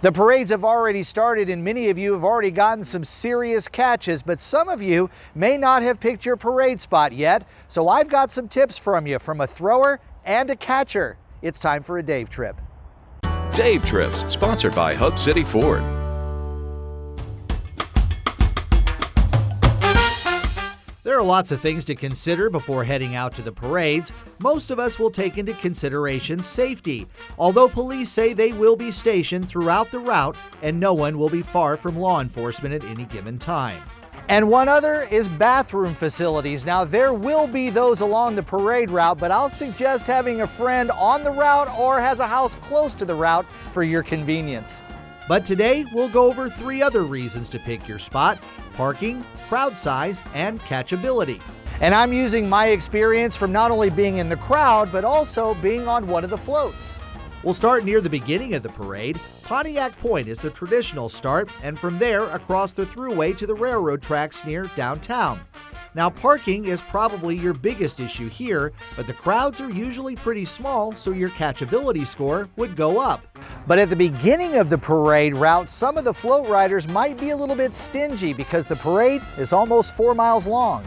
The parades have already started and many of you have already gotten some serious catches, but some of you may not have picked your parade spot yet. So I've got some tips from you, from a thrower and a catcher. It's time for a Dave Trip. Dave Trips, sponsored by Hub City Ford. There are lots of things to consider before heading out to the parades. Most of us will take into consideration safety, although police say they will be stationed throughout the route and no one will be far from law enforcement at any given time. And one other is bathroom facilities. Now, there will be those along the parade route, but I'll suggest having a friend on the route or has a house close to the route for your convenience. But today, we'll go over 3 other reasons to pick your spot: parking, crowd size, and catchability. And I'm using my experience from not only being in the crowd, but also being on one of the floats. We'll start near the beginning of the parade. Pontiac Point is the traditional start, and from there across the thruway to the railroad tracks near downtown. Now, parking is probably your biggest issue here, but the crowds are usually pretty small, so your catchability score would go up. But at the beginning of the parade route, some of the float riders might be a little bit stingy because the parade is almost 4 miles long.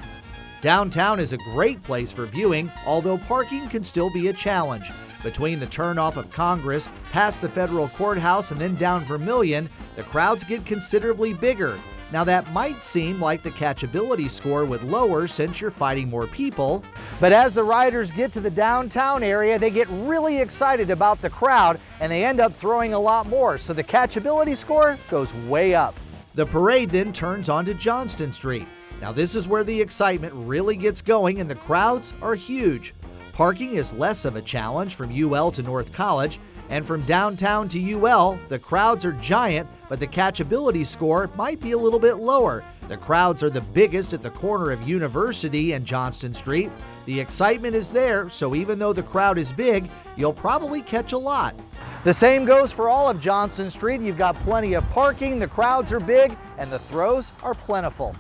Downtown is a great place for viewing, although parking can still be a challenge. Between the turnoff of Congress, past the federal courthouse, and then down Vermilion, the crowds get considerably bigger. Now, that might seem like the catchability score would lower since you're fighting more people, but as the riders get to the downtown area, they get really excited about the crowd and they end up throwing a lot more, so the catchability score goes way up. The parade then turns onto Johnston Street. Now, this is where the excitement really gets going and the crowds are huge. Parking is less of a challenge from UL to North College, and from downtown to UL, the crowds are giant, but the catchability score might be a little bit lower. The crowds are the biggest at the corner of University and Johnston Street. The excitement is there, so even though the crowd is big, you'll probably catch a lot. The same goes for all of Johnston Street. You've got plenty of parking, the crowds are big, and the throws are plentiful.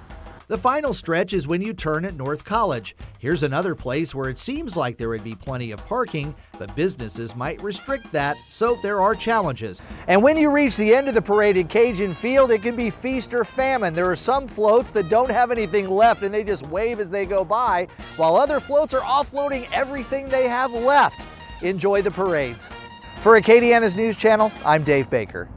The final stretch is when you turn at North College. Here's another place where it seems like there would be plenty of parking, but businesses might restrict that, so there are challenges. And when you reach the end of the parade at Cajun Field, it can be feast or famine. There are some floats that don't have anything left and they just wave as they go by, while other floats are offloading everything they have left. Enjoy the parades. For Acadiana's News Channel, I'm Dave Baker.